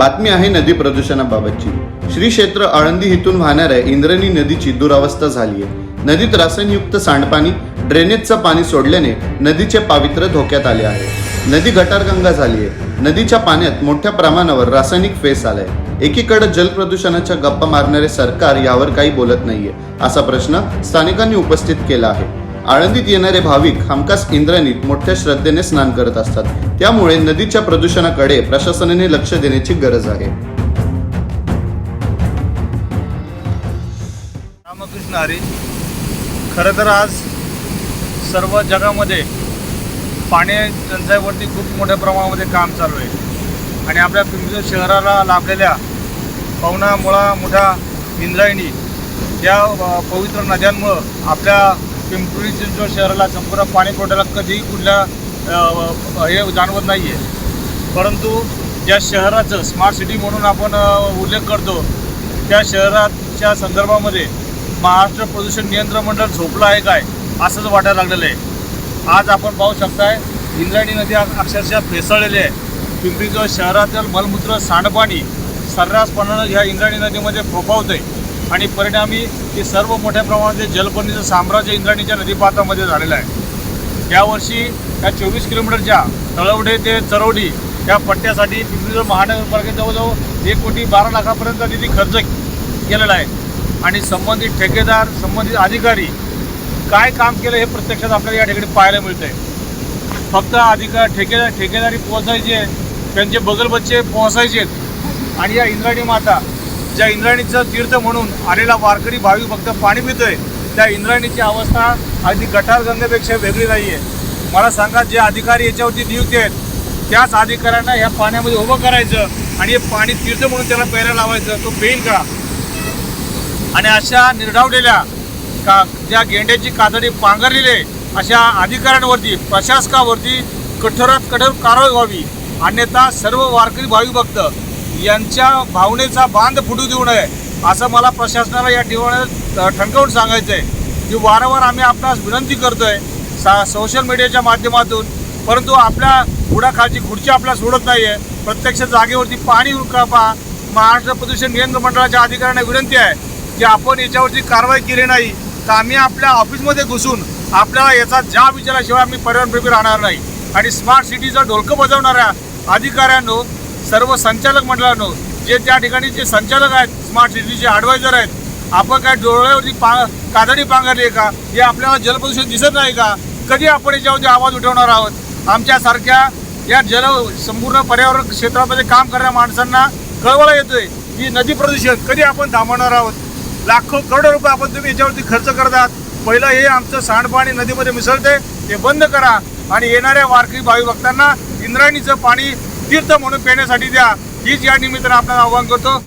बातमी आहे नदी प्रदूषणाबाबतची। श्री क्षेत्र आळंदी इथून वाहणाऱ्या इंद्रायणी नदीची दुरावस्था झाली आहे। नदीत रासायनयुक्त सांडपाणी, ड्रेनेजचं पाणी सोडल्याने नदीचे पावित्र्य धोक्यात आले आहे। नदी गटारगंगा झाली आहे। नदीच्या पाण्यात मोठ्या प्रमाणावर रासायनिक फेस आलाय। एकीकडे जलप्रदूषणाच्या गप्पा मारणारे सरकार यावर काही बोलत नाहीये, असा प्रश्न स्थानिकांनी उपस्थित केला आहे। आळंदीत येणारे भाविक हमखास इंद्रायणीत मोठ्या श्रद्धेने स्नान करत असतात, त्यामुळे नदीच्या प्रदूषणाकडे प्रशासनाने लक्ष देण्याची गरज आहे। रामकृष्ण हरी। खरं तर आज सर्व जगामध्ये पाणी टंचाईवरती खूप मोठ्या प्रमाणामध्ये काम चालू आहे आणि आपल्या पिंपरी शहराला लाभलेल्या पवना, मुळा, मुठा, इंद्रायणी या पवित्र नद्यांमुळं आपल्या पिंपरी चिंचवड शहराला संपूर्ण पाणी पुरवठ्याला कधीही कुठल्या हे जाणवत नाही आहे। परंतु ज्या शहराचं स्मार्ट सिटी म्हणून आपण उल्लेख करतो, त्या शहराच्या संदर्भामध्ये महाराष्ट्र प्रदूषण नियंत्रण मंडळ झोपलं आहे काय असंच वाटायला लागलेलं आहे। आज आपण पाहू शकताय इंद्रायणी नदी अक्षरशः फेसाळलेली आहे। पिंपरी चिंचवड शहरातील मलमूत्र, सांडपाणी सर्रासपणानं ह्या इंद्रायणी नदीमध्ये फोफावतं आहे आणि परिणामी हे सर्व मोठ्या प्रमाणात जलपर्णीचं साम्राज्य इंद्रायणीच्या नदीपात्रामध्ये झालेलं आहे। यावर्षी या 24 किलोमीटरच्या तळवडे ते चरवडी या पट्ट्यासाठी पिंपरी चिंचवड महानगरपालिकेत जवळजवळ 1,12 लाखापर्यंत निधी खर्च केलेला आहे आणि संबंधित ठेकेदार, संबंधित अधिकारी काय काम केलं हे प्रत्यक्षात आपल्याला या ठिकाणी पाहायला मिळतं आहे। फक्त ठेकेदारी पोहोचायचे, त्यांचे बगलबच्चे पोहोचायचे आणि या इंद्रायणी माता, ज्या इंद्रायणीचं तीर्थ म्हणून आलेला वारकरी भाविक फक्त पाणी पितोय, त्या इंद्रायणीची अवस्था अगदी गटारगंगेपेक्षा वेगळी नाही आहे। मला सांगा, जे अधिकारी याच्यावरती नियुक्त आहेत त्याच अधिकाऱ्यांना ह्या पाण्यामध्ये उभं करायचं आणि हे पाणी तीर्थ म्हणून त्याला प्यायला लावायचं, तो पेईल का? आणि अशा निर्डावलेल्या ज्या गेंड्याची कातडी पांघरलेले अशा अधिकाऱ्यांवरती, प्रशासकावरती कठोरात कठोर कारवाई व्हावी, अन्यथा सर्व वारकरी भाविक भक्त यांच्या भावनेचा बांध फुटू देऊ नये असं मला प्रशासनाला या ठिकाणी ठणकावून सांगायचं आहे। की वारंवार आम्ही आपणास विनंती करतोय सोशल मीडियाच्या माध्यमातून, परंतु आपल्या पुढाखालची खुर्ची आपल्याला सोडत नाही आहे। प्रत्यक्ष जागेवरती पाणी कापा। महाराष्ट्र प्रदूषण नियंत्रण मंडळाच्या अधिकाऱ्यांना विनंती आहे की आपण याच्यावरती कारवाई केली नाही तर आम्ही आपल्या ऑफिसमध्ये घुसून आपल्याला याचा जाब विचारल्याशिवाय आम्ही पर्यावरणप्रेमी राहणार नाही। आणि स्मार्ट सिटीचं ढोलकं बजावणाऱ्या अधिकाऱ्यांनो, सर्व संचालक मंडळांनो, जे त्या ठिकाणीचे संचालक आहेत, स्मार्ट सिटीचे ॲडवायझर आहेत, आपण काय डोळ्यावरती कातडी पांघरली आहे का? हे आपल्याला जलप्रदूषण दिसत नाही का? कधी आपण याच्यावरती आवाज उठवणार आहोत? आमच्यासारख्या या संपूर्ण पर्यावरण क्षेत्रामध्ये काम करणाऱ्या माणसांना कळवळा येतोय की नदी प्रदूषण कधी आपण थांबवणार आहोत? लाखो करोडो रुपये आपण तुम्ही याच्यावरती खर्च करतात। पहिलं हे आमचं सांडपाणी नदीमध्ये मिसळते, ते बंद करा आणि येणाऱ्या वारकरी भाविक भक्तांना इंद्रायणीचं पाणी तीर्थ म्हणून पिण्यासाठी द्या, हीच या निमित्तानं आपल्याला आवाहन करतो।